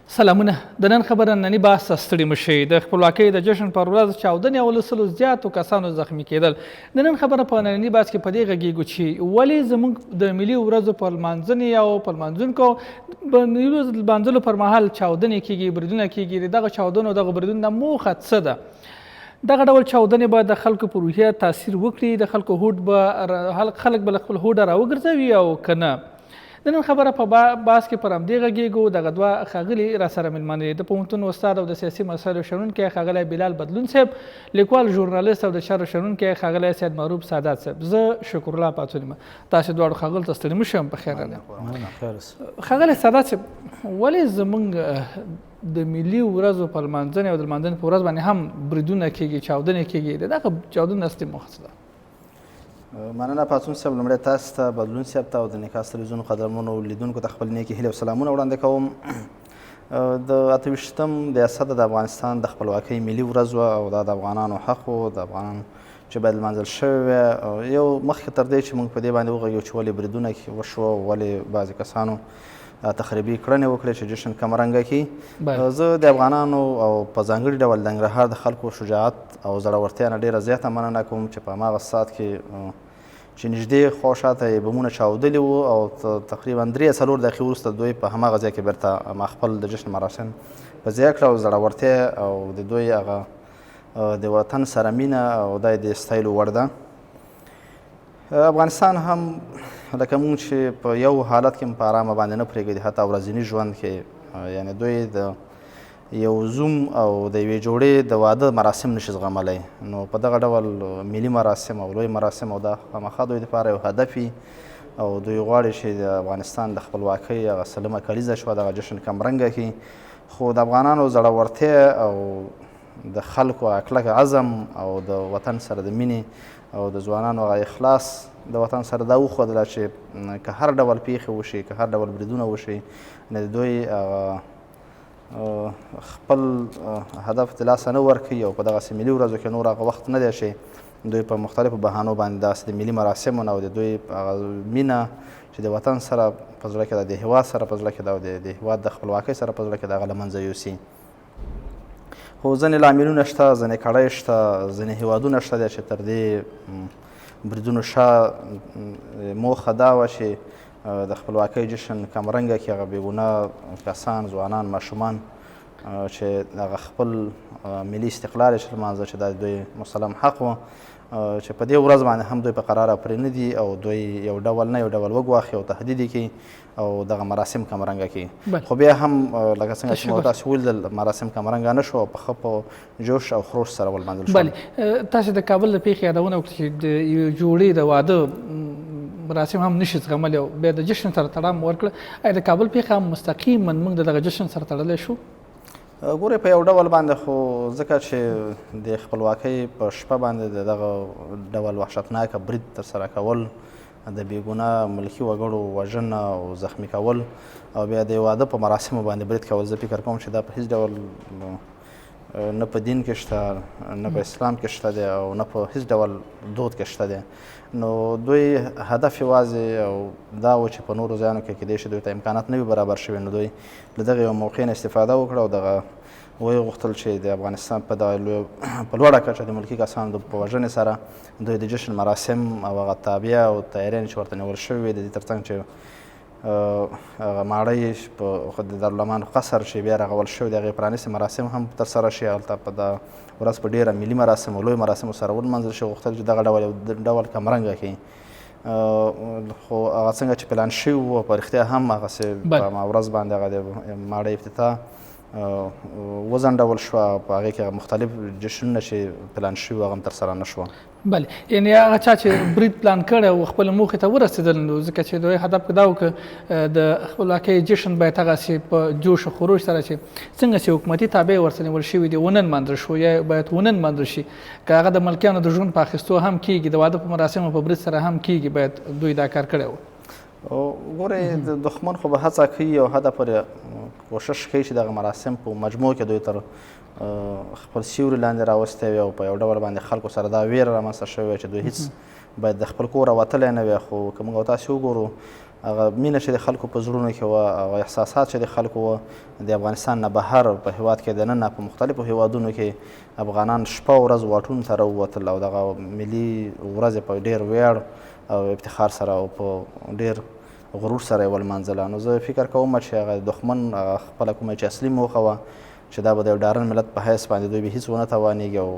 سلامونه. د نن خبره ننني بحث ستړي مشئ. د خپلواکۍ د جشن پر ورځ چاودنې او له سلو زیاتو کسانو زخمي کېدل. د نن خبره په ننني بحث کې په دې غږیږو چې ولې زموږ د ملي ورځو په لمانځنې او په لمانځونکو د ملي لمانځلو پر مهال چاودنې کېږي، بریدونه کېږي. د دغه چاودنو دغه بریدونو نه موخه څه ده؟ دغه ډول چاودنې به د خلکو پر روحیه تاثیر وکړي، د خلکو هوډ به خلک به له خپل هوډه راوګرځوي او که نه. د نن خبره په بحث کې پر همدې غږیږو. دغه دوه ښاغلي راسره مېلمانه دي. د پوهنتون استاد او د سیاسي مسایلو شنونکی ښاغلی بلال بدلون صاحب، لیکوال ژورنالیست او د چارو شنونکی ښاغلی سید معروف سادات صاحب. زه شکرالله پاڅون یم. تاسو دواړو ښاغلو ته ستړي مه شم. پخیر راغلئ. ښاغلی سادات صاحب، ولې زموږ د ملي ورځو په لمانځنې او د لمانځنې په ورځ باندې هم بریدونه کېږي، چاودنې کېږي؟ د دغه چاودنو اصلي موخه څه ده؟ مننه پاڅون صاحب. لومړی تاسو ته، بدلون صاحب ته او د نیکاس تلویزیون قدرمنو لیدونکو ته خپل نیکې هیلې او سلامونه وړاندې کوم. د 28م د اسد د افغانستان د خپلواکۍ ملي ورځ وه او دا د افغانانو حق و، د افغانانو چې باید لمانځل شوې وی. یو مخکې تر دې چې موږ په دې باندې وغږیو چې ولې بریدونه وشوه، ولې بعضې کسانو تخریبي کړنې وکړې چې جشن کمرنګه کړي. زه د افغانانو او په ځانګړي ډول د ننګرهار د خلکو شجاعت او زړورتیا نه ډېره زیاته مننه کوم چې په هماغه ساعت کې چې نږدې خوا شاته یې بمونه چاودلي وو او تقریبا 3-4 دقیقې وروسته دوی په هماغه ځای کې بیرته خپل د جشن مراسم په ځای کړه. او زړورتیا او د دوی هغه د وطن سره مینه او دا د ستایلو وړ ده. افغانستان هم لکه موږ چې په یو حالت کې په ارامه باندې نه پرېږدي، حتی ورځني ژوند کې، یعنی دوی د یو زوم او د یوې جوړې د واده مراسم نشي زغملی. نو په دغه ډول ملي مراسم او لوی مراسم او دا خامخا دوی دپاره یو هدف وي او دوی غواړي چې د افغانستان د خپلواکۍ هغه 30مه کلیزه شوه دغه جشن کمرنګه کړي. خو د افغانانو زړورتیا او د خلکو کلک عزم او د وطن سره د مینې او د ځوانانو هغه اخلاص د وطن سره دا وښودله چې که هر ډول پیښې وشي، که هر ډول بریدونه وشي، نه د دوی خپل هدف د لاسه نه ورکوي او په دغسې ملي ورځو کې نور هغه وخت نه دی چې دوی په مختلفو بهانو باندې داسې د ملي مراسمو نه او د دوی هغه مینه چې د وطن سره په زړه کې ده، د هېواد سره په زړه کې ده او د هېواد د خپلواکۍ سره په زړه کې ده، هغه له منځه یوسي. خو ځینې لاملونه شته، ځینې کړۍ شته، ځینې هېوادونه شته دی چې تر دې بریدونو شا موخه دا وه چې د خپلواکۍ جشن کمرنګه کې هغه بېګناه کسان، ځوانان، ماشومان چې هغه خپل ملي استقلال یې لمانځه چې دا دوی مسلم حق و، چې په دې ورځ باندې هم دوی په قراره پرې نه دي او دوی یو ډول نه یو ډول وګواښي او تهدید یې کوي او دغه مراسم کمرنګه کوي. خو بیا هم لکه څنګه چې مو تاسو ولیدل مراسم کمرنګه نه شوه، په ښه په جوش او خروش سره ولمانځل شول. بلې تاسو د کابل د پیښې یادونه وکړه چې د یوې جوړې د واده مراسم هم نشي زغملی او بیا د جشن سره تړاو ورکړه. آیا د کابل پیښه هم مستقیما موږ د دغه جشن سره تړلی شو؟ ګورئ، په یو ډول باندې خو ځکه چې د خپلواکۍ په شپه باندې د دغه ډول وحشتناکه برید ترسره کول، د بېګناه ملکي وګړو وژنه او زخمي کول او بیا د واده په مراسمو باندې برید کول، زه فکر کوم چې دا په هیڅ ډول نه په دین کې شته، نه په اسلام کې شته دی او نه په هیڅ ډول دود کې شته دی. نو دوی هدف یوازې او دا و چې په نورو ځایانو کې کیدای شي دوی ته امکانات نه وي برابر شوي، نو دوی له دغه یو موقع نه استفاده وکړه او دغه ویې غوښتل چې د افغانستان په لوړه کچه د ملکي کسانو په وژنې سره دوی د جشن مراسم او هغه تابعه او تیاریانې چې ورته نیول شوي وي، د دې تر څنګ چې هغه ماړۍ په د دارالامانو قصر چې بیا رغول شوي د هغې پرانیستې مراسم هم ترسره شي، هلته په دا ورځ په ډېره ملي مراسم او لوی مراسمو سره ولمانځل شي. غوښتل چې دغه ډول یو ډول کمرنګه کړي. خو هغه څنګه چې پلان شوي وو په رښتیا هم هغسې په همه ورځ باندې هغه د ماړۍ افتتاح وځنډول شوه. په هغې کې مختلف جشنونه چې پلان شوي وو هغه هم ترسره نه شوه. بله، یعنې هغه چا چې برید پلان کړی او خپل موخې ته ورسېدل، نو ځکه چې دوی هدف دا و که د خپلواکۍ جشن باید هغسې په جوش و خروش سره چې څنګه چې حکومتي تابع ورسره نیول شوي دي ونه نمانځل شو یا باید ونه نمانځل شي. که هغه د ملکیانو د ژوند په اخیستو هم کېږي، د واده په مراسمو په برید سره هم کېږي، باید دوی دا کار کړی و. ګورئ، د دښمن خو به هڅه کوي او حده پورې کوشش کوي چې دغه مراسم په مجموع کې دوی تر خپل سیوري لاندې راوستی وي او په یو ډول باندې خلکو سره دا ویره رامنځته شوې وي چې دوی هېڅ باید د خپل کوره وتلی نه وي. خو که موږ تاسې وګورو هغه مینه چې د خلکو په زړونو کې وه، هغه احساسات چې د خلکو وه، د افغانستان نه بهر په هېواد کې دننه په مختلفو هېوادونو کې افغانان شپه او ورځ واټونو ته راووتل او دغه ملي ورځې په ډېر ویاړ او افتخار سره او په ډېر غرور سره یې ولمانځله. نو زه فکر کوم چې هغه دښمن خپله کومه چې اصلي موخه وه چې دا به د یو ډارن ملت په حیث باندې دوی به هېڅ ونه توانېږي او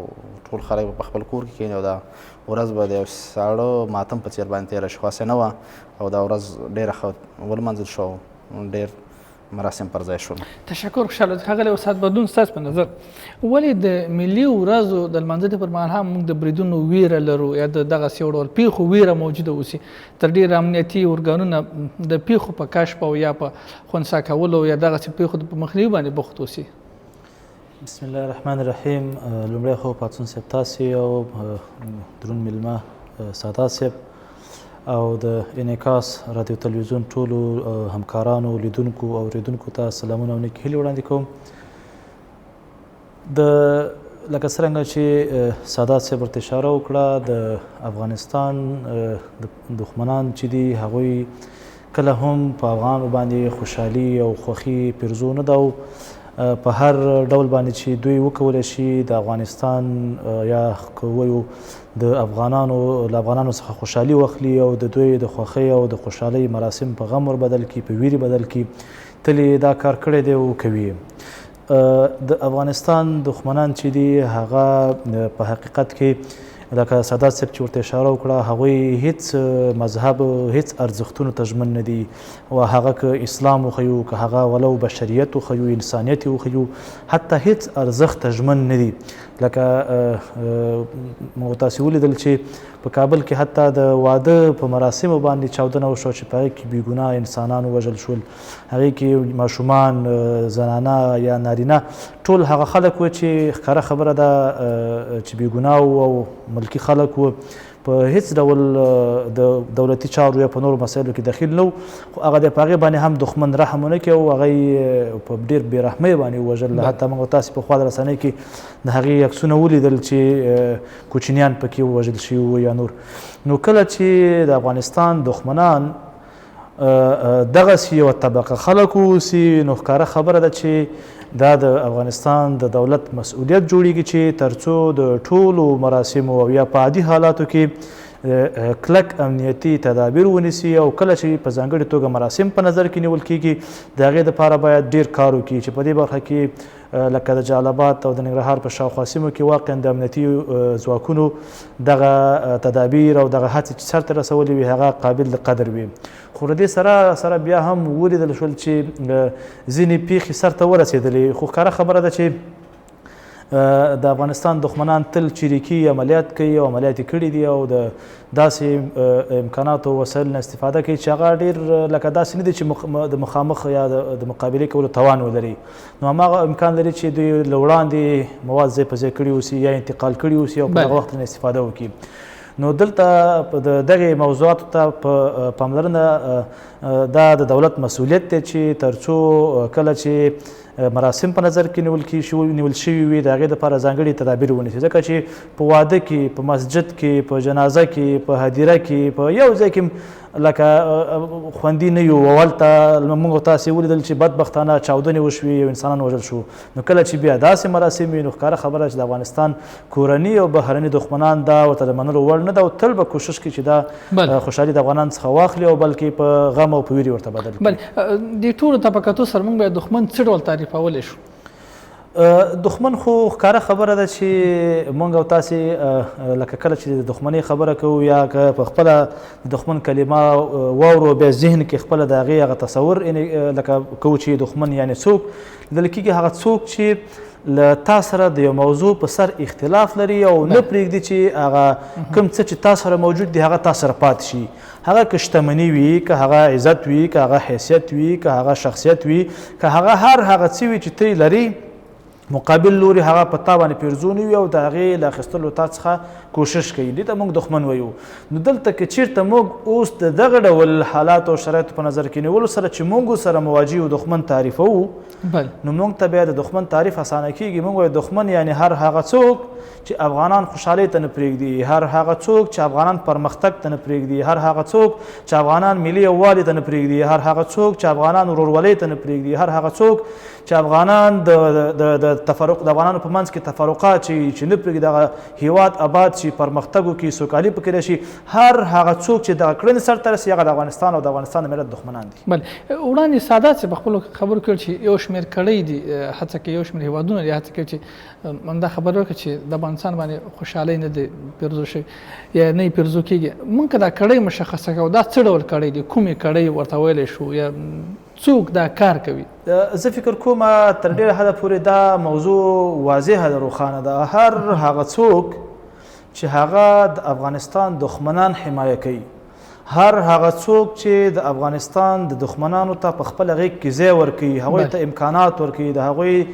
ټول خلک به په خپل کور کې کښېني او دا ورځ به د یو ساړه ماتم په څېر باندې تېره شي. خو هسې نه وه او دا ورځ ډېره ښه ولمانځل شو، ډېر مراسم پر ځای شول. تشکر خوشحاله. ښاغلی استاد بدلون، ستاسو په نظر ولې د ملي ورځو د لمانځنې پر مهال هم موږ د بریدونو ویره لرو یا د دغسې یو ډول پیښو ویره موجوده اوسي؟ تر ډېره امنیتي ارګانونه د پیښو په کشف او یا په خنثی کولو یا دغسې پیښو په مخنیوي باندې بوخت اوسي؟ بسم الله الرحمن الرحیم. لومړی خو پاڅون صاحب تاسې او درون میلمه سادات صاحب او د انعکاس رادیو تلویزیون ټولو همکارانو، لیدونکو او اوریدونکو ته سلامونه او نیکې هیلې وړاندې کوم. لکه څرنګه چې سادات صاحب ورته اشاره وکړه، د افغانستان دښمنان چې دي هغوی کله هم په افغانو باندې خوشحالي او خوښي پیرزو نه ده او په هر ډول باندې چې دوی وکولی شي د افغانستان یا که ووایو د افغانانو له افغانانو څخه خوشحالي واخلي او د دوی د خوښۍ او د خوشحالۍ مراسم په غم ور بدل کړي، په ویرې بدل کړي. تل یې دا کار کړی دی او کوي. د افغانستان دښمنان چې دي هغه په حقیقت کې لکه سادات صاحب چې ورته اشاره وکړه، هغوی هیڅ مذهب هیڅ ارزښتونو ته ژمن نه دي او هغه که اسلام وښیو، که هغه ولو بشریت وښیو، انسانیت وښیو، حتی هیڅ ارزښت ته ژمن نه دي. لکه موږ تاسې ولیدل چې په کابل کې حتی د واده په مراسمو باندې چاودنه وشوه چې په هغې کې بېګناه انسانان ووژل شول. هغې کې ماشومان، زنانه یا نارینه، ټول هغه خلک وو چې ښکاره خبره ده چې بېګناه وو او ملکي خلک وو، په هیڅ ډول د دولتي چارو یا په نورو مسایلو کې دخیل نه و. خو هغه د په هغې باندې هم دښمن رحم ونه کړي او هغه یې په ډېر بېرحمۍ باندې ووژل. حتی موږ تاسې پخوا د رسنۍ کې د هغې عکسونه ولیدل چې کوچنیان پکې ووژل شوي وو یا نور. نو کله چې د افغانستان دښمنان دغسې یوه طبقه خلک واوسي، نو ښکاره خبره ده چې دا د افغانستان د دولت مسؤلیت جوړیږي چې تر څو د ټولو مراسمو او یا په عادي حالاتو کې کلک امنیتي تدابیر ونیسي او کله چې په ځانګړې توګه مراسم په نظر کې نیول کیږي د هغې دپاره باید ډېر کار وکړي چې په دې برخه کې لکه د جلال آباد او د ننګرهار په شاوخوا سیمو کې واقعا د امنیتي ځواکونو دغه تدابیر او دغه هڅې چې سرته رسولې وي هغه قابل د قدر وي. خو له دې سره بیا هم ولیدل شول چې ځینې پیښې سرته ورسېدلې. خو ښکاره خبره ده چې د افغانستان دښمنان تل چریکي عملیات کوي او عملیات یې کړي دي او د داسې امکاناتو او وسایلو نه استفاده کوي چې هغه ډېر لکه داسې نه دي چې د مخامخ یا د مقابلې کولو توان ولري. نو هماغه امکان لري چې دوی له وړاندې مواد ځای په ځای کړي اوسي یا انتقال کړي اوسي او په هغه وخت نه استفاده وکړي. نو دلته د دغې موضوعاتو ته په پاملرنه دا د دولت مسؤلیت دی چې تر څو کله چې مراسم په نظر کې نیول شوي وي د هغې دپاره ځانګړي تدابیر ونیسي. ځکه چې په واده کې، په مسجد کې، په جنازه کې، په هدیره کې، په یو ځای کې لکه خوندي نه یو. هلته موږ تاسې ولیدل چې بدبختانه چاودنې وشوې، یو انسانان وژل شو. نو کله چې بیا داسې مراسم وي نو ښکاره خبره چې د افغانستان کورني او بهرني دښمنان دا ورته د منلو وړ نه ده او تل به کوشش کوي چې دا خوشحالي د افغانان څخه واخلي او بلکې په غم او په ویرې ورته بدل کړي. د ټولو طبقاتو سره موږ باید دښمن څه ډول تعریفولی شو؟ دښمن خو ښکاره خبره ده چې موږ او تاسې لکه کله چې د دښمنۍ خبره کوو یا که په خپله د دښمن کلمه واورو بیا ذهن کې خپله د هغې هغه تصور لکه کوو چې دښمن یعنې څوک لیدل کېږي، هغه څوک چې له تا سره د یو موضوع په سر اختلاف لري او نه پرېږدي چې هغه کوم څه چې تا سره موجود دي هغه تا سره پاتې شي. هغه که شتمني وي، که هغه عزت وي، که هغه حیثیت وي، که هغه شخصیت وي، که هغه هر هغه څه وي چې ته لري مقابل لوري هغه په تا باندې پیرزونی وي او د هغې له اخیستلو تا څخه کوشش کوي دې ته موږ دښمن وایو. نو دلته که چیرته موږ اوس د دغه ډول حالاتو او شرایطو په نظر کې نیولو سره چې موږ سره مواجه یو دښمن تعریفوو نو موږ ته بیا د دښمن تعریف اسانه کېږي. موږ وایو دښمن یعنې هر هغه څوک چې افغانان خوشحالۍ ته نه پرېږدي، هر هغه څوک چې افغانان پرمختګ ته نه پرېږدي، هر هغه څوک چې افغانان ملي یووالي ته نه پرېږدي، هر هغه څوک چې افغانان ورورولۍ ته نه پرېږدي، هر هغه څوک چې افغانان د تفرق د افغانانو په منځ کې تفرقات چې نه پرېږدي دغه هیواد آباد شي، پرمختګ وکړي، سوکالي پکې راشي، هر هغه څوک چې دغه کړنې سرته رسي هغه د افغانستان او د افغانستان د ملت دښمنان دي. بله وړاندې سادات صاحب په خپلو خبرو کې چې یو شمېر کړۍ دي هڅه کوي، یو شمېر هېوادونه دي هڅه کوي چې همدا خبره وکړه چې د افغانستان باندې خوشحالۍ نه دی پیرزو شوې یا نه یې پیرزو کېږي. موږ که دا کړۍ مشخصه کوو دا څه ډول کړۍ دي، کومې کړۍ ورته ویلی شو یا څوک دا کار کوي؟ زه فکر کوم تر ډېره حده پورې دا موضوع واضحه ده، روښانه ده. هر هغه څوک چې هغه د افغانستان دښمنان حمایه کوي، هر هغه څوک چې د افغانستان د دښمنانو ته په خپله غېږ کې ځای ورکوي، هغوی ته امکانات ورکوي، د هغوی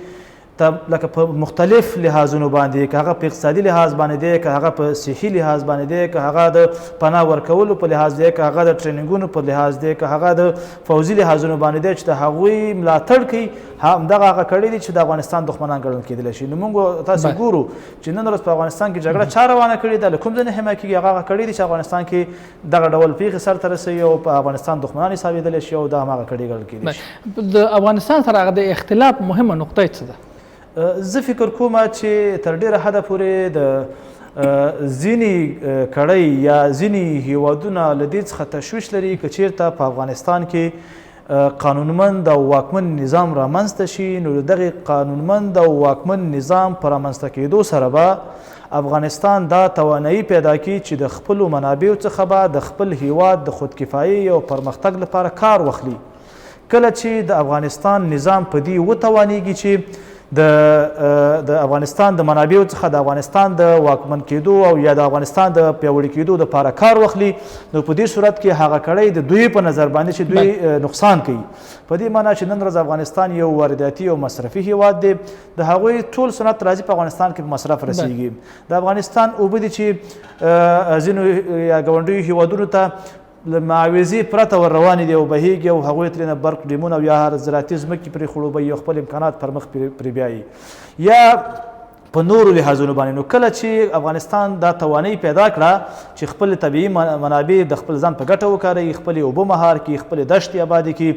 ته لکه په مختلف لحاظونو باندې، که هغه په اقتصادي لحاظ باندې دی، که هغه په صحي لحاظ باندې دی، که هغه د پناه ورکولو په لحاظ دی، که هغه د ټریننګونو په لحاظ دی، که هغه د فوځي لحاظونو باندې دی، چې د هغوی ملاتړ کوي، همدغه هغه کړۍ دي چې د افغانستان دښمنان ګڼل کېدلی شي. نو موږ تاسې ګورو چې نن ورځ په افغانستان کې جګړه چا روانه کړې ده، له کوم ځای نه حمایه کېږي، هغه کړۍ دي چې افغانستان کې دغه ډول پیښې سرته رسوي او په افغانستان دښمنان حسابېدلی شي او دا هماغه کړۍ ګڼل کېدی شي. د افغانستان سره هغه د اختلاف مهمه نقطه یې څه ده؟ زه فکر کوم چې تر ډېره حده پورې د ځینې کړۍ یا ځینې هیوادونه له دې څخه تشویش لري که چیرته په افغانستان کې قانونمند او واکمن نظام رامنځته شي، نو د دغې قانونمند او واکمن نظام په رامنځته کېدو سره به افغانستان دا توانایي پیدا کړي چې د خپلو منابعو څخه به د خپل هیواد د خودکفایۍ او پرمختګ لپاره کار واخلي. کله چې د افغانستان نظام په دې وتوانیږي چې د افغانستان د منابعو څخه د افغانستان د واکمن کېدو او یا د افغانستان د پیاوړي کېدو دپاره کار واخلي، نو په دې صورت کې هغه کړۍ د دوی په نظر باندې چې دوی نقصان کوي. په دې معنا چې نن ورځ افغانستان یو وارداتي او مصرفي هیواد دی، د هغوی ټول صنعت راځي په افغانستان کې په مصرف رسیږي. د افغانستان اوبه دي چې ځینو یا ګاونډیو هیوادونو ته له معاوضې پرته ور روانې دي او بهیږي او هغوی ترېنه برق ډیمونه او یا زراعتي ځمکې پرې خړوبوي او خپل امکانات پر مخ پرې بیایي یا په نورو لحاظونو باندې. نو کله چې افغانستان دا توانایي پیدا کړه چې خپل طبیعي منابع د خپل ځان په ګټه وکاروي، خپلې اوبه مهار کړي، خپلې دښتې آبادې کړي،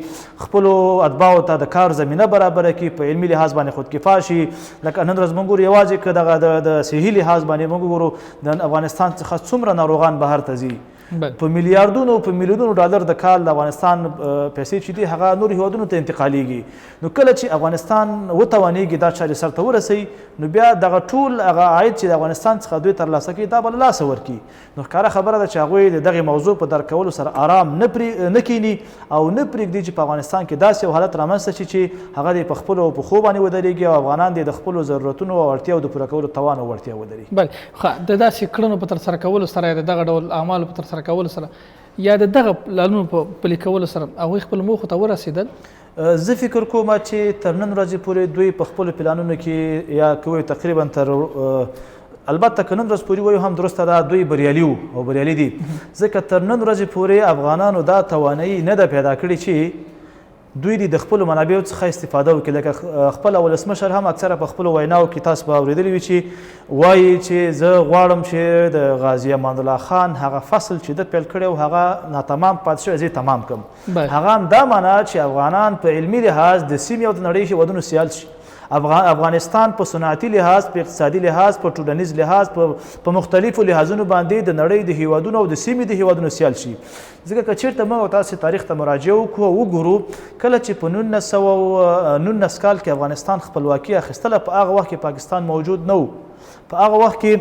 خپلو اتباعو ته د کار زمینه برابره کړي، په علمي لحاظ باندې خودکفا شي. لکه نن ورځ موږ ګورو یوازې که دغه د صحي لحاظ باندې موږ ګورو د افغانستان څخه څومره ناروغان بهر ته ځي، په میلیاردونو په میلیونونو ډالر د کال د افغانستان پیسې چې دي هغه نورو هیوادونو ته انتقالیږي. نو کله چې افغانستان وتوانیږي دا چارې سرته ورسوي، نو بیا دغه ټول هغه عاید چې د افغانستان څخه دوی ترلاسه کوي دا به له لاسه ورکړي. نو ښکاره خبره ده چې هغوی د دغې موضوع په درک کولو سره آرام نه کیني او نه پرېږدي چې په افغانستان کې داسې یو حالت رامنځته شي چې هغه د په خپلو پښو باندې ودرېږي او افغانان د خپلو ضرورتونو او اړتیاو د پوره کولو توان او وړتیا ولري. بله ښه، د داسې کړنو په ترسره کولو سره یا د دغه ډول اعمالو په ترسره کولو سره یا د دغه پلانونو په پلي کولو سره هغوی خپل موخو ته ورسېدل؟ زه فکر کوم چې تر نن ورځې پورې دوی په خپلو پلانونو کې یا کوی تقریبا تر البته که نن ورځ پورې وایو هم درسته ده دوی بریالي وو او بریالي دي، ځکه تر نن ورځې پورې افغانانو دا توانایي نه ده پیدا کړې چې دوی د خپلو منابعو څخه استفاده وکړي. لکه خپل ولسمشر هم اکثره په خپلو ویناو کې تاسو به اورېدلي وي چې وایي چې زه غواړم چې د غازي امان الله خان هغه فصل چې ده پیل کړی او هغه ناتمام پاتې شوی زه تمام کړم. هغه هم دا معنا چې افغانان په علمي لحاظ د سیمې او د نړۍ هېوادونو سیال شي. افغانستان په صنعتي لحاظ، په اقتصادي لحاظ، په ټولنیز لحاظ، په مختلفو لحاظونو باندې د نړۍ د هیوادونو او د سیمې د هیوادونو سیال شي. ځکه که چېرته موږ تاسې تاریخ ته مراجعه وکړو او وګورو کله چې په 1919 کال کې افغانستان خپلواکي اخیستله، په هغه وخت کې پاکستان موجود نه و. په هغه وخت کې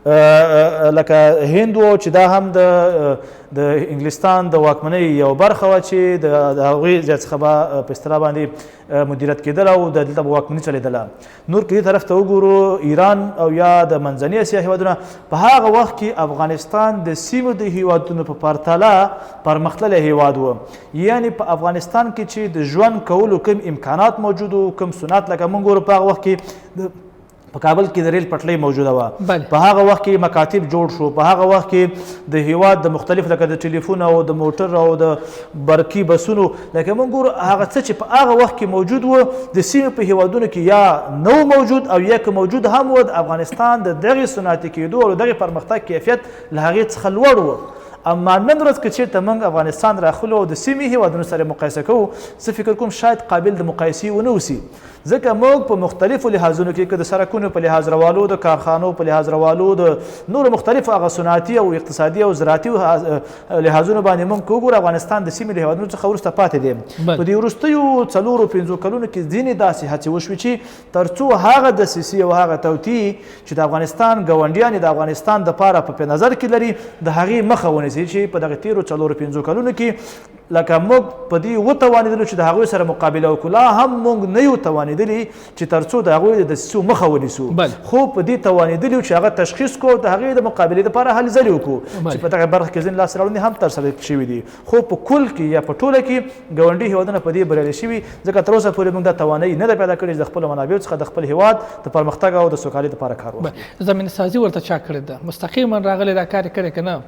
لکه هند و چې دا هم د انګلستان د واکمنۍ یو برخه وه چې د هغوی ځای څخه به په اصطلاح باندې مدیریت کېدل او د دلته به واکمني چلېدله. نور که دې طرف ته وګورو ایران او یا د منځني اسیا هېوادونه په هغه وخت کې افغانستان د سیمو د هېوادونو په پرتله پرمختللی هېواد و. یعنې په افغانستان کې چې د ژوند کولو کوم امکانات موجود و، کوم صنعت لکه موږ ګورو په هغه وخت کې په کابل کې د ریل پټلۍ موجوده وه. په هغه وخت کې مکاتب جوړ شو. په هغه وخت کې د هېواد د مختلف لکه د ټلیفون او د موټر او د برقي بسونو لکه موږ ګورو هغه څه چې په هغه وخت کې موجود و د سیمې په هېوادونو کې یا نو موجود او یا که موجود هم و، د افغانستان د دغې صنعتي کېدو او دغې پرمختګ کیفیت له هغې څخه لوړ و. اما نن ورځ که چېرته موږ افغانستان راخلو او د سیمې هېوادونو سره مقایسه کوو، زه فکر کوم شاید قابل د مقایسې ونه اوسي، ځکه موږ په مختلفو لحاظونو کې که د سړکونو په لحاظ روالو، د کارخانو په لحاظ روالو، د نورو مختلفو هغه صنعتي او اقتصادي او زراعتي لحاظونو باندې موږ که وګورو افغانستان د سیمې له هېوادونو څخه وروسته پاتې دی. په دې وروستیو 4-5 کلونو کې ځینې داسې هڅې وشوې چې تر څو هغه دسیسې او هغه توطیې چې د افغانستان ګاونډیان د افغانستان دپاره په نظر کې لري د هغې مخه ونیسي چې په دغه تېرو 4-5 کلونو کې لکه موږ په دې وتوانېدلو چې د هغوی سره مقابله وکړو، لا هم موږ نه یو توانېدلي چې تر څو د هغوی د دسیسو مخه ونیسو، خو په دې توانېدلي چې هغه تشخیص کړو، د هغې د مقابلې دپاره هلې ځلې وکړو چې په دغه برخه کې ځینې لاسته راوړنې هم ترسره شوي دي. خو په کل کې یا په ټوله کې ګاونډي هېوادونه په دې بریالي شوي، ځکه تر اوسه پورې موږ دا توانایي نه ده پیدا کړې چې د خپلو منابعو څخه د خپل هېواد د پرمختګ او د سوکالۍ دپاره کار وکړو. زمینه سازي ورته چا کړې ده؟ مستقیما راغلی دا کار یې کړی که نه؟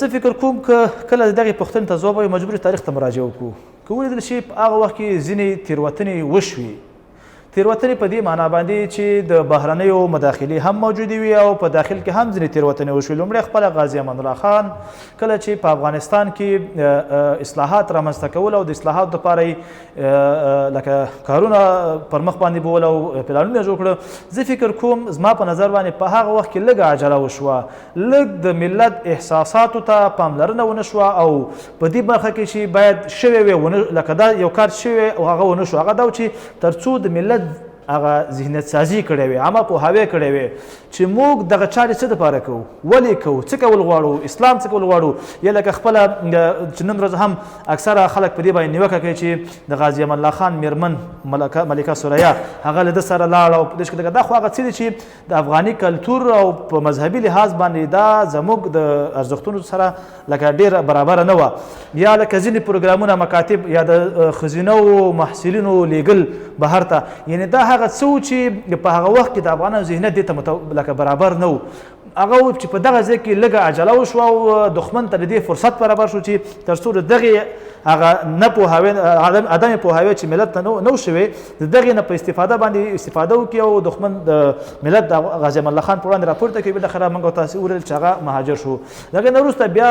زه فکر کوم که کله د دغې پوښتنې ته ځواب وایو مجبور تاریخ ته مراجعه وکړو. که ولیدل شي په هغه وخت کې ځینې تېروتنې وشوې، تېروتنې په دې معنا باندې چې د بهرنیو مداخلې هم موجودې وي او په داخل کې هم ځینې تېروتنې وشوې. لومړی خپله غازي امان الله خان کله چې په افغانستان کې اصلاحات رامنځته کول او د اصلاحاتو دپاره یې لکه کارونه پر مخ باندې بول او پلانونه جوړ کړه، زه فکر کوم زما په نظر باندې په هغه وخت کې لږه عجله وشوه، لږ د ملت احساساتو ته پاملرنه ونه شوه او په دې برخه کې چې باید شوی وي لکه دا یو کار شوی او هغه ونه شو. هغه دا چې تر څو د ملت هغه ذهنیت سازي کړی وي، عامه پوهاوی کړی وي چې موږ دغه چارې څه دپاره کوو، ولې کوو، څه کول غواړو، اسلام څه کول غواړو. یا لکه خپله چې نن ورځ هم اکثره خلک په دې باندې نیوکه کوي چې د غازي امان الله خان میرمن ملکه سوریا هغه له ده سره لاړه او په دې شکل دا خو هغه څه دي چې د افغاني کلتور او په مذهبي لحاظ باندې دا زموږ د ارزښتونو سره لکه ډېره برابره نه وه. یا لکه ځینې پروګرامونه مکاتب یا د ښځینو محصلینو لیږل بهر ته، یعنې دا هغه څه و چې په هغه وخت کې د افغانانو ذهنیت دې ته لکه برابر نه و. هغه چې په دغه ځای کې لږه عجله وشوه او دښمن ته د دې فرصت برابر شو چې تر څو د دغې هغه نه پوهاوی عدم پوهاوی چې ملت ته نه شوی د دغې نه په استفاده باندې استفاده وکړي او دښمن د ملت د غازي امان الله خان په وړاندې راپورته کوي. بالاخره موږ او تاسې ولیدل چې هغه مهاجر شو. دغې نه وروسته بیا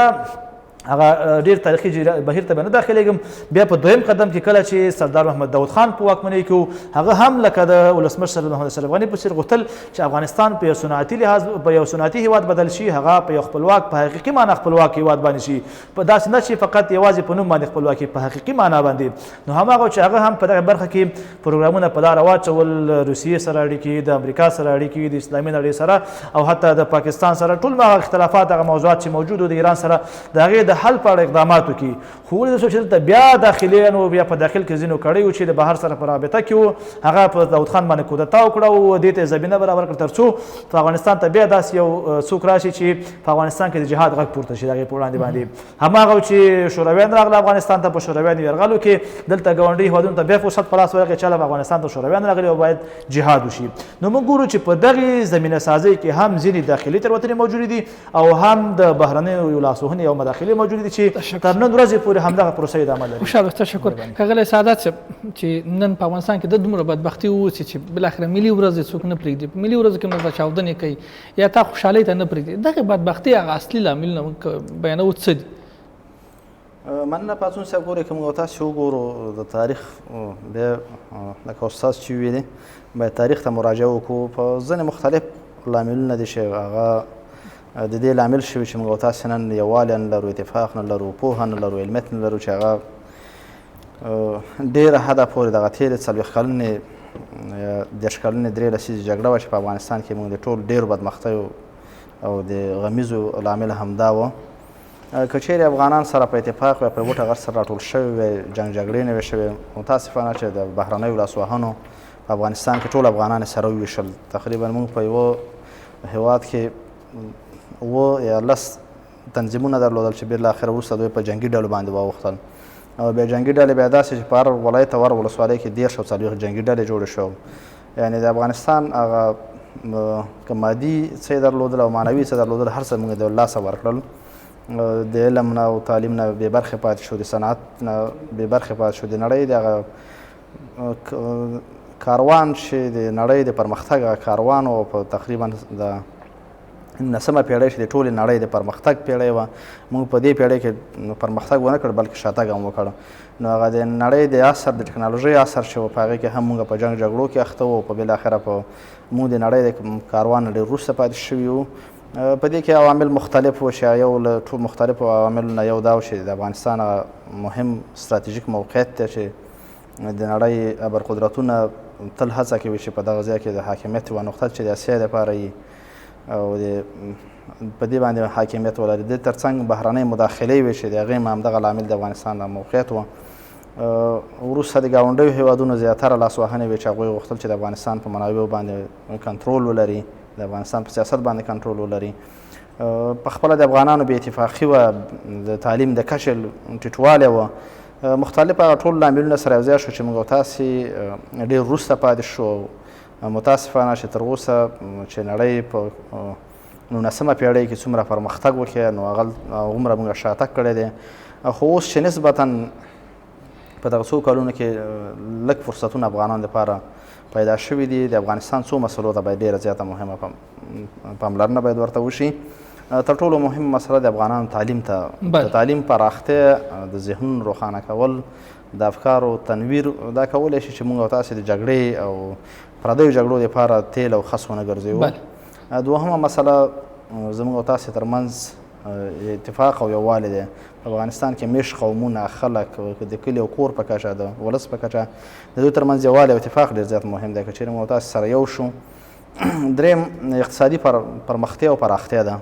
هغه ډېر تاریخي بهیر ته به نه داخلیږم، بیا په دویم قدم کې کله چې سردار محمد داود خان په واکمنۍ کې و، هغه هم لکه د ولسمشر محمد اشرف غني په څېر غوښتل چې افغانستان په یو صنعتي لحاظ په یو صنعتي هېواد بدل شي، هغه په یو خپلواک په حقیقي معنا خپلواک هېواد باندې شي، په داسې نه چې فقط یوازې په نوم باندې خپلواکي، په حقیقي معنا باندې. نو هماغه چې هغه هم په دغه برخه کې پروګرامونه په لاره واچول، روسیې سره اړیکې، د امریکا سره اړیکې، د اسلامي نړۍ سره او حتی د پاکستان سره، ټول هغه اختلافات هغه موضوعات چې موجود و د ایران سره د هغې د حل په اړه اقداماتو کې. خو ولیدل شو چې دلته بیا داخلي نو بیا په داخل کې ځینو کړی و چې د بهر سره په رابطه کې و، هغه په داود خان باندې کودتا وکړه او دې ته زمینه برابر کړه تر څو په افغانستان ته بیا داسې یو څوک راشي چې په افغانستان کې د جهاد غږ پورته شي د هغې په وړاندې باندې. هماغه چې شورویان راغله افغانستان ته، په شورویانو یرغلو کې دلته ګاونډي هېوادونو ته بیا فرصت په لاس ورغی چې په افغانستان ته شورویان راغلي او باید جهاد وشي. نو موږ ګورو چې په دغې زمینه سازۍ کې هم ځینې داخلي تېروتنې موجودې دي او هم د بهرنیو لاسوهنې او مداخلې موجودې دي چې تر نن ورځې پورې همدغه پروسه ادامه لري. خوشحاله تشکر. ښاغلی سعادت صاحب، چې نن په افغانستان کې د دومره بدبختي ووسي چې بالاخره ملي ورځ څوک نه پرېږدي، په ملي ورځو کې مرسته چاودنې کوي یا تا خوشحالۍ ته نه پرېږدي، دغې بدبختي هغه اصلي لاملونه بیانوو څه دي؟ مننه پاڅون صاحب. ګورئ که موږ تاسې وګورو د تاریخ بیا لکه استاد چې ویلي باید تاریخ ته مراجعه وکړو. په ځینې مختلف لاملونه دي چې هغه د دې لامل شوي چې موږ او تاسې نن یووالی نه لرو، اتفاق نه لرو، پوهه نه لرو، علمیت نه لرو، چې هغه ډېره حده پورې دغه تېرې 40 کلنې 10 کلنې 3 لسیزې جګړه وه چې په افغانستان کې موږ د ټولو ډېرو بدمختیو او د غمیزو لامل همدا و. که چیرې افغانان سره په اتفاق وی په یو ټغر سره راټول شوي وی جنګ جګړې نه وی شوې، متاسفانه چې د بهرنیو لاسوهنو په افغانستان کې ټول افغانان سره وویشل. تقریبا موږ په یوه هیواد کې 7 یا 10 تنظیمونه درلودل چې بالاخره وروسته دوی په جنګي ډلو باندې واوښتل، او بیا جنګي ډلې بیا داسې چې په هر ولایت او هر ولسوالۍ کې 10 او 40 جنګي ډلې جوړې شو. یعنې د افغانستان هغه که مادي څه یې درلودل او معنوي څه درلودل هر څه موږ د لاسه ورکړل. د علم نه او تعلیم نه بې برخې پاتې شو، د صنعت نه بې برخې پاتې شو. د نړۍ د هغه کاروان چې د نړۍ د پرمختګ کاروان و په تقریبا د 19مه پیړۍ چې د ټولې نړۍ د پرمختګ پیړۍ وه، موږ په دې پیړۍ کې پرمختګ ونه کړ بلکې شاتګ هم وکړ. نو هغه د نړۍ د عصر د ټکنالوژۍ عصر چې و په هغې کې هم موږ په جنګ جګړو کې اخته وو، په بالاخره په موږ د نړۍ د کاروان نه ډېر وروسته پاتې شوي وو. په دې کې عوامل مختلف و چې یو له ټول مختلفو عواملو نه یو دا و چې د افغانستان مهم ستراتیژیک موقعیت دی چې د نړۍ ابرقدرتونه تل هڅه کوي چې په دغه ځای کې د حاکمیت یوه نقطه چې د اسیا دپاره وي او په دې باندې حاکمیت ولري. د تر څنګ بهرنۍ مداخلې وي چې د هغې هم همدغه لامل د افغانستان د موقعیت و. وروسته د ګاونډیو هېوادونو زیاتره لاسوهنې وې چې هغوی غوښتل چې د افغانستان په منابعو باندې کنټرول ولري، د افغانستان په سیاست باندې کنټرول ولري. په خپله د افغانانو بې اتفاقي وه، د تعلیم د کچې ټیټوالی وه، مختلف هغه ټول لاملونه سره یو ځای شو چې موږ او تاسې ډېر وروسته پاتې شو. متاسفانه چې تر اوسه چې نړۍ په 19مه پیړۍ کې څومره پرمختګ وکړي نو هغومره موږ شاتګ کړی دی. خو اوس چې نسبتا په دغه څو کلونو کې لږ فرصتونه افغانانو لپاره پیدا شوي دي، د افغانستان څو مسلو ته باید ډېره زیاته مهمه پاملرنه باید ورته وشي. تر ټولو مهمه مسله د افغانانو تعلیم ته د تعلیم پراختیا، د ذهنونو روښانه کول، د افکارو تنویر. دا کولی شي چې موږ او تاسې د جګړې او پردیو جګړو دپاره تیل او خس ونه ګرځوو. دوهمه مسله زموږ او تاسې ترمنځ اتفاق او یووالی دی. په افغانستان کې میشت قومونه، خلک د کلي او کور په کچه، د ولس په کچه د دوی ترمنځ یووالی او اتفاق ډېر زیات مهم دی. که چېرې موږ او تاسې سره یو شو. دریم اقتصادي پرمختیا او پراختیا ده.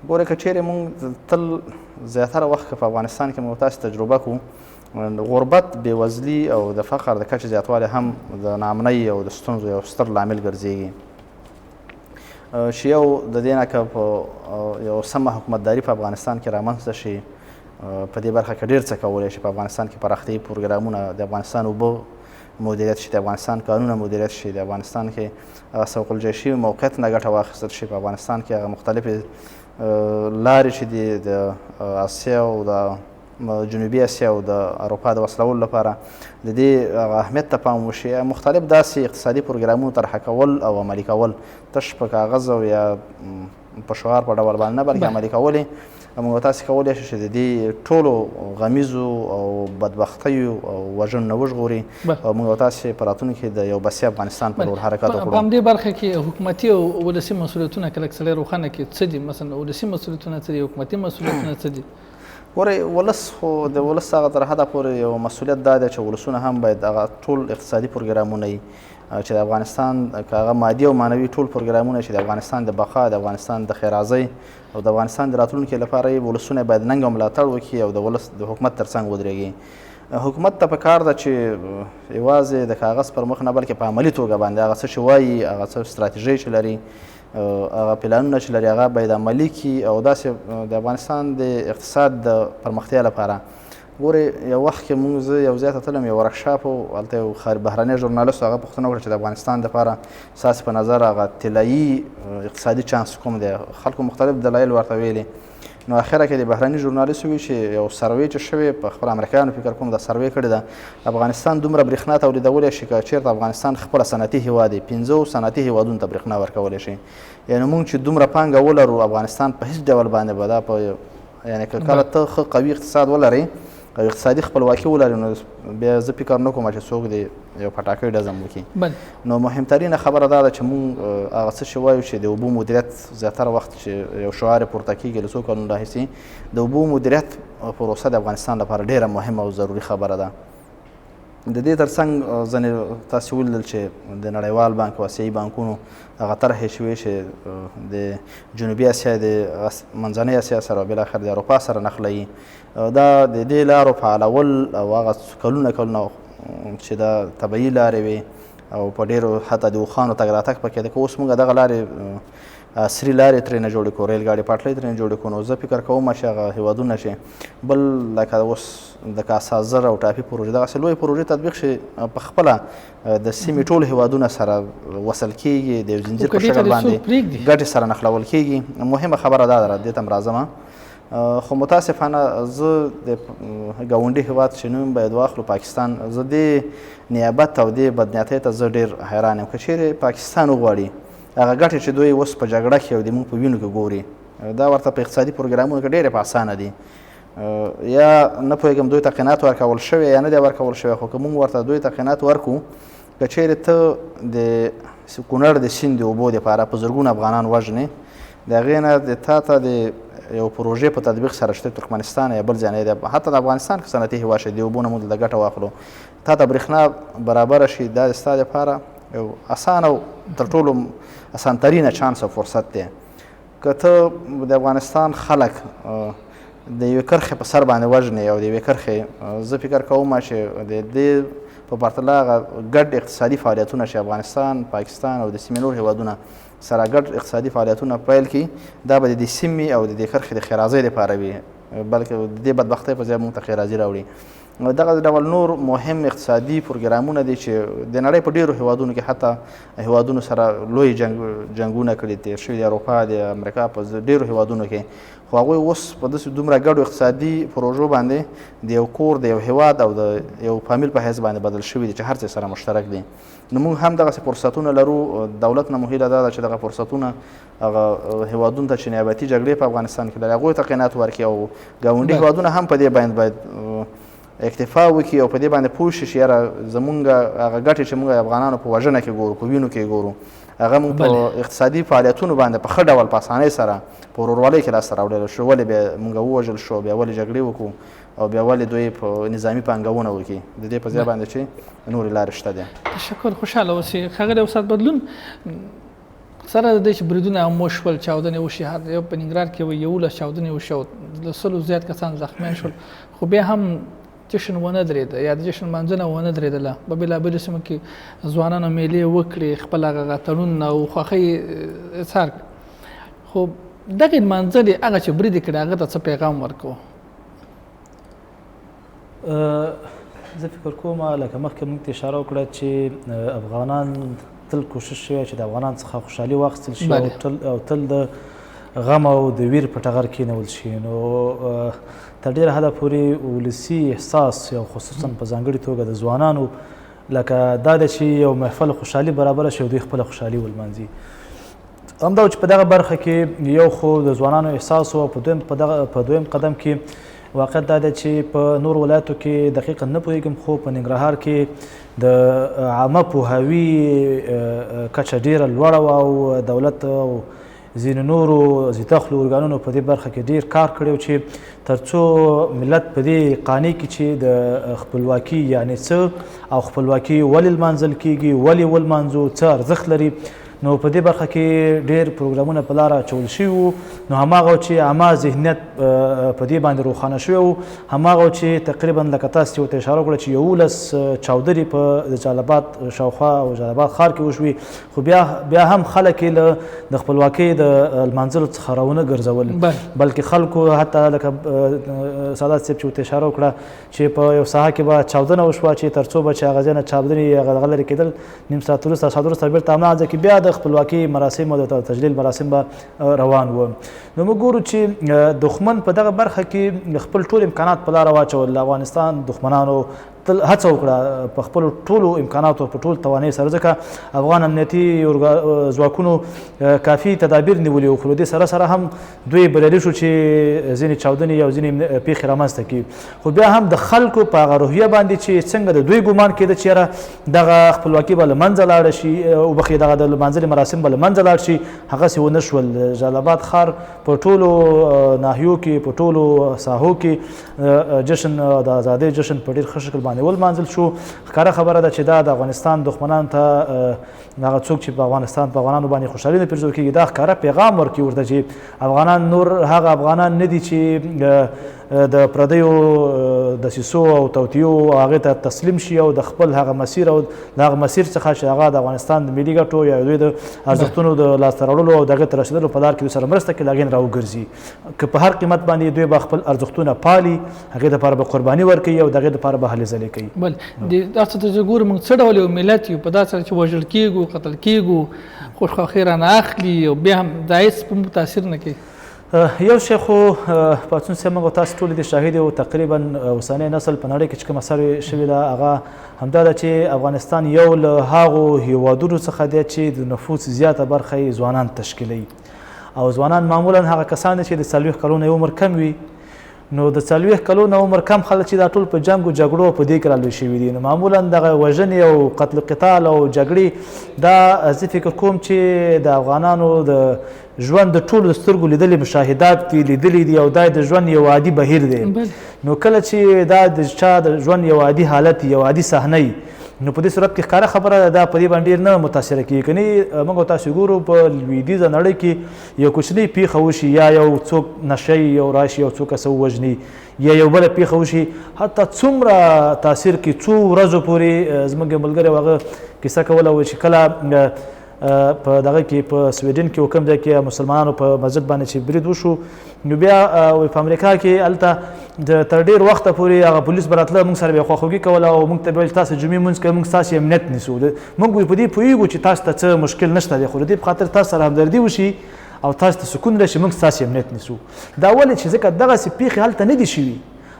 ګورئ که چیرې موږ تل زیاتره وخت که په افغانستان کې موږ تاسې تجربه کوو، غربت، بېوزلي او د فقر د کچې زیاتوالی هم د ناامنۍ او د ستونزو یو ستر لامل ګرځېږي چې یو د دې نه که په یو سمه حکومتداري په افغانستان کې رامنځته شي، په دې برخه کې ډېر څه کولی شي. په افغانستان کې پراختیایي پروګرامونه، د افغانستان اوبه مدیریت شي، د افغانستان کانونه مدیریت شي، د افغانستان کې سوق الجیشي موقعیت نه ګټه واخیستل شي، په افغانستان کې هغه مختلفې لارې چې دي د اسیا او د جنوبي اسیا او د اروپا د وصلولو لپاره د دې اهمیت ته پام وشي. مختلف داسې اقتصادي پروګرامونه طرحه کول او عملي کول، تش په کاغذ او یا په شعار په ډول باندې نه بلکې عملي کول یې موږ تاسې کولی شو چې د دې ټولو غمیزو او بدبختیو او وژنو نه وژغوري او موږ تاسې په راتلونکي کې د یو بسیا افغانستان په لور حرکت وکړو. په همدې برخه کې حکومتي او ولسي مسؤلیتونه که لږ سړی روښانه کړي څه دي؟ مثلا ولسي مسؤلیتونه څه دي؟ حکومتي مسؤلیتونه څه دي؟ ګورئ، ولس خو د ولس هغه تر حده پورې یو مسؤلیت دا دی چې ولسونه هم باید هغه ټول اقتصادي پروګرامونه وي چې د افغانستان که هغه مادي او معنوي ټول پروګرامونه چې د افغانستان د بقا، د افغانستان د ښېرازۍ او د افغانستان د راتلونکي لپاره یې ولسونه باید ننګ او ملاتړ وکړي او د ولس د حکومت تر څنګ ودرېږي. حکومت ته پکار ده چې یوازې د کاغذ پر مخ نه بلکې په عملي توګه باندې هغه څه چې وایي، هغه څه ستراتیژۍ چې لري، هغه پلانونه چې لري، هغه باید عملي کړي او داسې د افغانستان د اقتصاد د پرمختیا لپاره. ګورئ، یو وخت کې موږ زه یو ځای ته تلم، یو ورکشاپ و، هلته یو بهرنی ژورنالست هغه پوښتنه وکړه چې د افغانستان دپاره ستاسې په نظر هغه طلایي اقتصادي چانس کوم دی؟ خلکو مختلف دلایل ورته ویلي. نو اخره کې د بهرني ژورنالست وویل چې یو سروې چې شوې په خپل امریکایانو فکر کوم دا سروې کړې ده، افغانستان دومره برېښنا تولیدولی شي که چېرته افغانستان خپله صنعتي هېواد دی، 15 صنعتي هېوادونو ته برېښنا ورکولی شي. یعنې موږ چې دومره پانګه ولرو، افغانستان په هېڅ ډول باندې به دا په یعنې که کله ته ښه قوي اقتصاد ولرې او اقتصادي خپلواکي ولري، نو بیا زه فکر نه کوم چې څوک دې یو پټاکۍ ډزم وکړي. نو مهمترینه خبره دا ده چې موږ هغه څه چې وایو چې د اوبو مدیریت زیاتره وخت چې یو شعار یې پورته کېږي له څو کلونو راهیسې، د اوبو مدیریت پروسه د افغانستان لپاره ډېره مهمه او ضروري خبره ده. د دې ترڅنګ ځینې تاسې ولیدل چې د نړیوال بانک او آسیایي بانکونو هغه طرحې شوې چې د جنوبي اسیا د منځنۍ اسیا سره او بالاخره د اروپا سره نښلوي. دا د دې لارو فعالول او هغه کلونه چې دا طبیعي لارې وي او په ډېرو حتی د اوښانو تګ راتګ پکې ده، که اوس موږ دغه لارې عصري لارې ترېنه جوړې کړو، ریل ګاډي پټلۍ ترېنه جوړې کړو، نو زه فکر کوم چې هغه هېوادونه چې بل لکه اوس د کاسازر او ټاپي پروژې دغسې لویې پروژې تطبیق شي په خپله د سیمې ټول هېوادونه سره وصل کېږي، د یو زنځیر په شکل باندې ګټې سره نښلول کېږي. مهمه خبره دا ده، دې ته م راځم. خو متاسفانه زه د ګاونډي هېواد چې نوم باید واخلو پاکستان، زه دې نیابت او دې بدنیتۍ ته زه ډېر حیران یم. که چیرې پاکستان وغواړي هغه ګټې چې دوی اوس په جګړه کې او د موږ په وینو کې ګوري، دا ورته په اقتصادي پروګرامونو کې ډېرې په اسانه دي. یا نه پوهېږم دوی ته قناعت ورکول شوی یا نه دی ورکول شوی، خو که موږ ورته دوی ته قناعت ورکړو، که چیرې ته د کونړ د سیند د اوبو دپاره په زرګونه افغانان وژنې، د هغې نه د تا ته د یو پروژې په تطبیق سره چې ترکمنستان یا بل ځای دی، حتی د افغانستان که صنعتي هېواد شي، د اوبو نه موږ دلته ګټه واخلو، تا ته برېښنا برابره شي، دا د ستا دپاره یو اسان او تر ټولو اسانترینه چانس او فرصت دی. که ته د افغانستان خلک د یوې کرښې په سر باندې وژنې او د یوې کرښې، زه فکر کوم چې د دې په پرتله هغه ګډ اقتصادي فعالیتونه چې افغانستان، پاکستان او د سیمې نور هېوادونه سره ګډ اقتصادي فعالیتونه پیل کړي، دا به د دې سیمې او د دې کرښې د ښېرازۍ دپاره وي، بلکې د دې بدبختۍ په ځای موږ ته ښېرازي راوړي. دغه ډول نور مهم اقتصادي پروګرامونه دي چې د نړۍ په ډېرو هېوادونو کې حتی هېوادونو سره لوی جنګونه کړي تېر شوي، د اروپا د امریکا په ډېرو هېوادونو کې، خو هغوی اوس په داسې دومره ګډو اقتصادي پروژو باندې د یو کور، د یو هېواد او د یو فامیل په حیث باندې بدل شوي دي چې هر څه سره مشترک دي. نو موږ هم دغسې فرصتونه لرو. دولت نه مو هیله دا ده چې دغه فرصتونه هغه هېوادونو ته چې نیابتي جګړې په افغانستان کې لري هغوی ته قناعت ورکړي، او ګاونډي هېوادونه هم په دې باید اکتفا وکړي او په دې باندې پوه شي چې یاره زمونږ هغه ګټې چې موږ افغانانو په وژنه کې ګورو، په وینو کې ګورو، هغه موږ په اقتصادي فعالیتونو باندې په ښه ډول په اسانۍ سره په ورورولۍ کې لاسته راوړلی شو. ولې بیا موږ ووژل شو، بیا ولې جګړې وکړو، او بیا ولې دوی په نظامي پانګونه وکړي، د دې په ځای باندې چې نورې لارې شته دي. تشکر، خوشحاله اوسئ. ښاغلی استاد بدلون، سره د دې چې بریدونه هم وشول، چاودنې وشي، یو په ننګرهار کې 11 چاودنې وشي او له 100 زیات کسان زخمیان شول، خو بیا هم جشن ونه درېده یا د جشن لمانځنه ونه درېدله. په بېلابېلو سیمو کې ځوانانو میلې وکړې، خپل هغه تړونونه او خوښۍ اظهار کړه، خو دغې لمانځنې هغه چې برید یې کړی هغه ته څه پیغام ورکوو؟ زه فکر کوم لکه مخکې موږ ته اشاره وکړه چې افغانان تل کوشش شوی چې د افغانان څخه خوشحالي واخیستل شي او تل د غم او د ویر په ټغر کېنول شي. نو تر ډېره حده پورې ولسي احساس او خصوصا په ځانګړې توګه د ځوانانو لکه دا ده چې یو محفل خوشحالي برابره شي او دوی خپله خوشحالي ولمانځي. همدا چې په دغه برخه کې یو خو د ځوانانو احساس او په دویم قدم کې واقعیت دا ده چې په نور ولایتو کې دقیقا نه پوهېږم، خو په ننګرهار کې د عامه پوهاوي کچه ډېره لوړه وه او دولت او ځینې نورو زیاتخلو ارګانونو په دې برخه کې ډېر کار کړی چې تر څو ملت په دې قانع کړي چې د خپلواکي یعنې څه او خپلواکي ولې لمانځل کېږي، ولې ولمانځو، څه ارزښت لري. نو په دې برخه کې ډېر پروګرامونه په لاره اچول شوي وو. نو هماغه چې عامه ذهنیت په دې باندې روښانه شوی وو، هماغه چې تقریبا لکه تاسو ورته اشاره وکړه چې 11 چاودنې په جلال آباد شاوخوا او جلال آباد ښار کې وشوي، خو بیا هم خلک یې د خپلواکۍ د لمانځلو څخه راونه ګرځول، بلکې خلکو حتی لکه سادات صاحب چې ورته اشاره وکړه چې په یو ساحه کې به چاودنه وشوه چې تر څو به چې هغه ځای نه چاودنې هغه لرې کېدل، نیم ساعت وروسته ساعت وروسته بېرته هماغه ځای کې بیا د خپلواکۍ مراسم او د تجلیل مراسم به روان وو. نو موږ ګورو چې دښمن په دغه برخه کې خپل ټول امکانات په لاره واچول. د افغانستان دښمنانو تل هڅه وکړه په خپلو ټولو امکاناتو په ټول توانایي سره، ځکه افغان امنیتي ځواکونو کافي تدابیر نیولي وو، خو دې سره سره هم دوی بریالي شو چې ځینې چاودنې او ځینې پیښې رامنځته کړي. خو بیا هم د خلکو په هغه روحیه باندې چې څنګه د دوی ګمان کېده چې یاره دغه خپلواکي به له منځه لاړه شي، وبخښئ دغه د لمانځلې مراسم به له منځه لاړ شي، هغسې ونه شول. جلال آباد ښار په ټولو ناحیو کې په ټولو ساحو کې جشن د ازادۍ جشن په ډېر ښه شکل باندې باندې ولمانځل شو. ښکاره خبره ده چې دا د افغانستان دښمنانو ته هغه څوک چې په افغانانو باندې خوشحالي نه پېرزو کېږي دا ښکاره پیغام ورکوي ورته چې افغانان نور هغه افغانان نه دي چې د پردیو دسیسو او توطیو هغې ته تسلیم شي او د خپل هغه مسیر او د هغه مسیر څخه چې هغه د افغانستان د ملي ګټو یا دوی د ارزښتونو د لاسته راوړلو او د هغې ته رسېدلو په لار کې دوی سره مرسته کوي، له هغې نه راوګرځي. که په هر قیمت باندې دوی به خپل ارزښتونه پالي، هغې دپاره به قرباني ورکوي او د هغې دپاره به هلې ځلې کوي. بله دا څه ته چې ګورو موږ څه ډول یو ملت یو په داسې سره چې وژل کېږو، قتل کېږو، خوشخواښي رانه اخلي او بیا هم دا هېڅ په موږ تاثیر نه کوي. یو شی خو پاڅون صاحب موږ تاسو ټول د شاهد یو تقریبا اوسنی نسل په نړۍ کې چې کومه سر شوې ده هغه همدا ده چې افغانستان یو له هغو هیوادونو څخه دی چې د نفوس زیاته برخه یې ځوانان تشکیلوي او ځوانان معمولا هغه کسان چې د 40 کلونو عمر کم وي. نو د 40 کلونو عمر کم خلک چې دا ټول په جنګ او جګړو په دې کې رالوی شوي دي، نو معمولا دغه وژنې او قتل قتال او جګړې دا زه فکر کوم چې د افغانانو د ژوند د ټولو د سترګو لیدلې مشاهدات دي، لیدلي دي او دا د ژوند یو عادي بهیر دی. نو کله چې دا د چا د ژوند یو عادي حالت یو عادي صحنه نو په دې صورت کې ښکاره خبره ده دا په دې باندې ډېر نه متاثره کېږي. کني موږ تاسو ګورو په لویدیځه نړۍ کې یو کوچنۍ پیښه وشي یا یو څوک نشی یو راشي یو څوک کس ووژني یا یو بله پیښه وشي، حتی څومره تاثیر کې څو ورځو پورې زموږ یو ملګری هغه کیسه کوله و چې کله په دغه کې په سویډن کې کوم ځای کې مسلمانانو په مسجد باندې چې برید وشو نو بیا په امریکا کې هلته تر ډېر وخته پورې هغه پولیس به راتله، موږ سره به یې خواخوږي کوله او موږ ته به ویل تاسو جمعې لمونځ کوئ، موږ ستاسې امنیت نیسو. موږ په دې پوهېږو چې تاسو ته څه مشکل نشته دی، خو د دې په خاطر تاسو سره همدردي وشي او تاسو ته سکون راشي موږ ستاسې امنیت نیسو. دا ولې چې ځکه دغسې پیښې هلته نه دي شوي،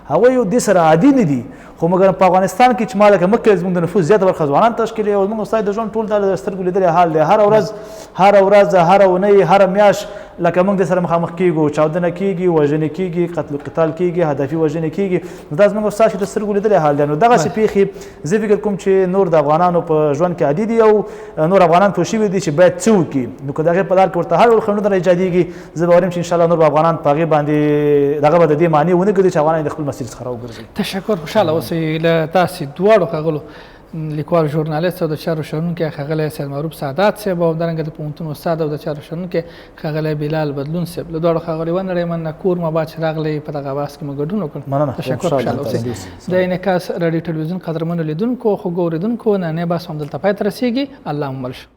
هغوی یو دې سره عادي نه دي. خو مګر په افغانستان کې چې ما لکه مخکې زموږ د نفوس زیاته برخه ځوانان تشکیلوي او موږ ستاسې د ژوند ټول دا د سترګو لیدلی حال دی. هره ورځ هره اونۍ هره میاشت لکه موږ د سره مخامخ کېږو، چاودنه کېږي، وژنې کېږي، قتل قتال کېږي، هدفي وژنې کېږي. نو دا زموږ ستاسې د سترګو لیدلی حال دی. نو دغسې پیښې زه فکر کوم چې نور د افغانانو په ژوند کې عادي دي او نور افغانان پوه شوي دي چې باید څه وکړي. نو که د هغې په لار کې ورته هر ډول خنډونه راایجادېږي زه باور یم چې انشاءالله نور به افغانان په هغې باندې دغه به د دې معنی ونه ګرځي چې افغانان د خپل مسیر څخه راوګرځي. تشکر، خوشحاله اوسئ. له تاسې دواړو ښاغلو لیکوال ژورنالیست او د چارو شنونکی ښاغلی سید معروف سعادت صاحب او همدارنګه د پوهنتون استاد او د چارو شنونکی ښاغلی بلال بدلون صاحب، له دواړو ښاغلیو ونړئ مننه کور مو آباد چې راغلی په دغه بحث کې مو ګډون وکړ. تشکر، خوشحاله اوسئ. د انعکاس راډیو ټلویزیون قدرمنو لیدونکو خوږو اورېدونکو نننی بحث همدلته پای ته رسېږي. الله مو مل شه.